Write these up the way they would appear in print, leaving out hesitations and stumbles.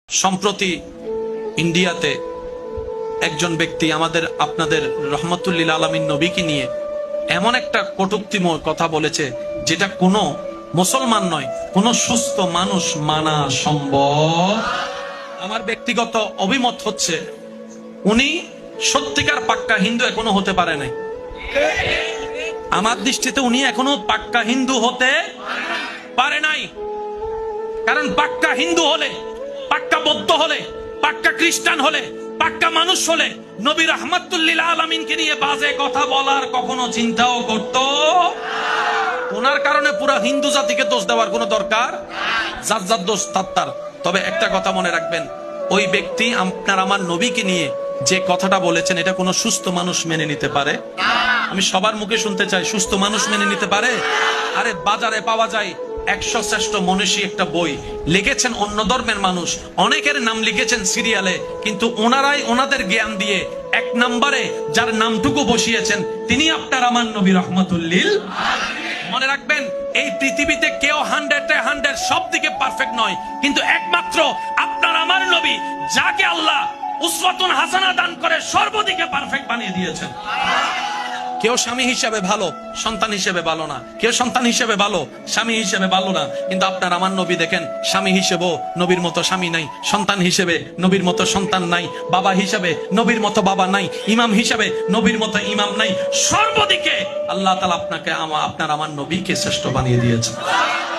সম্প্রতি ইন্ডিয়াতে একজন ব্যক্তি আপনাদের রহমতুল্লিল আলামিন নবীকে নিয়ে এমন একটা কটূক্তিময় কথা বলেছে যেটা কোনো মুসলমান নয়, কোনো সুস্থ মানুষ মানা সম্ভব। আমার ব্যক্তিগত অভিমত হচ্ছে উনি সত্যিকার পাক্কা হিন্দু এখনো হতে পারে নাই। আমার দৃষ্টিতে উনি এখনো পাক্কা হিন্দু হতে পারে নাই। কারণ পাক্কা হিন্দু হলে, পাক্কা বৌদ্ধ হলে, পাক্কা খ্রিস্টান হলে, পাক্কা মানুষ হলে নবী রাহমাতুল্লিল আলামিনকে নিয়ে বাজে কথা বলার কখনো চিন্তাও করত। ওনার কারণে পুরো হিন্দু জাতিকে দোষ দেওয়ার কোনো দরকার, যার যার দোষ তার। তবে একটা কথা মনে রাখবেন, ওই ব্যক্তি আপনার আমার নবীকে নিয়ে যে কথাটা বলেছেন এটা কোনো সুস্থ মানুষ মেনে নিতে পারে? আমি সবার মুখে শুনতে চাই, সুস্থ মানুষ মেনে নিতে পারে? আরে বাজারে পাওয়া যায় 100 শ্রেষ্ঠ মনীষী একটা বই লিখেছেন অন্য ধর্মের মানুষ, অনেকের নাম লিখেছেন সিরিয়ালে, কিন্তু ওনারাই ওনাদের জ্ঞান দিয়ে 1 নম্বরে যার নামটুকু বসিয়েছেন তিনি আপনার আমার নবী রহমতুল্লিল। মনে রাখবেন, এই পৃথিবীতে কেউ 100 সব দিকে পারফেক্ট নয়, কিন্তু একমাত্র আপনার আমার নবী যাকে আল্লাহ উসওয়াতুন হাসানা দান করে সর্বদিকে পারফেক্ট বানিয়ে দিয়েছেন। কেউ স্বামী হিসেবে ভালো, সন্তান হিসেবে ভালো না। কেউ সন্তান হিসেবে ভালো, স্বামী হিসেবে ভালো না। কিন্তু আপনার আমার নবী দেখেন, স্বামী হিসেবেও নবীর মতো স্বামী নাই, সন্তান হিসেবে নবীর মতো সন্তান নাই, বাবা হিসেবে নবীর মতো বাবা নাই, ইমাম হিসেবে নবীর মতো ইমাম নাই। সর্বদিকে আল্লাহ তাআলা আপনার আমার নবীকে শ্রেষ্ঠ বানিয়ে দিয়েছেন।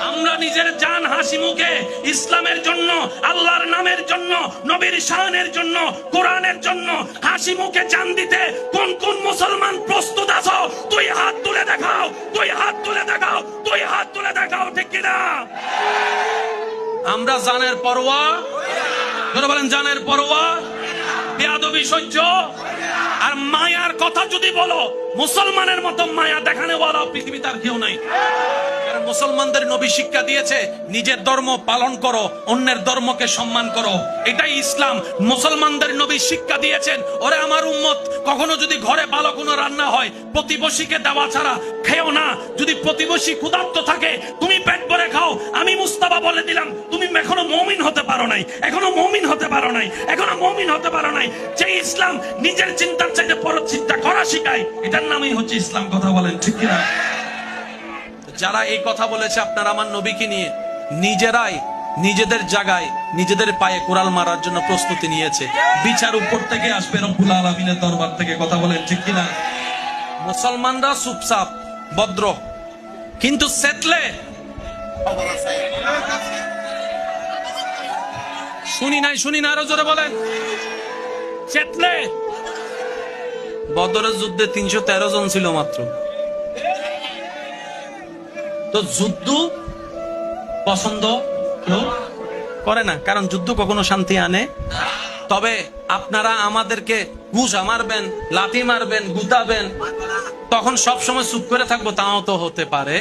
আমরা নিজের জান হাসি মুখে ইসলামের জন্য, আল্লাহর নামের জন্য, নবীর শানের জন্য, কোরআনের জন্য হাসি মুখে জান দিতে কোন কোন মুসলমান প্রস্তুত আছো? তুই হাত তুলে দেখাও, তুই হাত তুলে দেখাও, তুই হাত তুলে দেখাও, ঠিক কিনা? আমরা জানের পরোয়া, যারা বলেন জানের পরোয়া, বেয়াদবি সহ্য আর মায়ার কথা যদি বলো, মুসলমানের মতো মায়া দেখানে বলা পৃথিবীতে আর কেউ নাই। মুসলমানদের নবী শিক্ষা দিয়েছে নিজের ধর্ম পালন করো, অন্যের ধর্মকে সম্মান করো, এটাই ইসলাম। মুসলমানদের নবী শিক্ষা দিয়েছেন, ওরে আমার উম্মত, কখনো যদি ঘরে ভালো কোনো রান্না হয় প্রতিবেশীকে দেওয়া ছাড়া খেও না। যদি প্রতিবেশী ক্ষুধার্ত থাকে তুমি পেট ভরে খাও। আমি মুস্তাফা বলে দিলাম, তুমি এখনো মুমিন হতে পারো নাই, এখনো মুমিন হতে পারো নাই, এখনো মুমিন হতে পারো নাই। যে ইসলাম নিজের চিন্তার চাইতে পরের চিন্তা করা শিখায়, এটার নামই হচ্ছে ইসলাম। কথা বলেন ঠিক কিনা? যারা এই কথা বলেছে আপনার আমার নবীকে নিয়ে, নিজেরাই নিজেদের জায়গায় নিজেদের পায়ে কোরাল মারার জন্য প্রস্তুতি নিয়েছে। বিচার উপর থেকে আসবে, রব্বুল আলামিনের দরবার থেকে। কথা বলেন ঠিক কিনা? মুসলমানরা চুপচাপ ভদ্র, কিন্তু সেতলে শুনি না আরো জোরে বলেন। সেতলে বদরের যুদ্ধে 313 জন ছিল মাত্র। তো যুদ্ধ পছন্দ কেউ করে না, কারণ যুদ্ধ কখনো শান্তি আনে। তবে আপনারা আমাদেরকে ঘুষা মারবেন, লাথি মারবেন, গুতাবেন, তখন সব সময় চুপ করে থাকবো, তাও তো হতে পারে।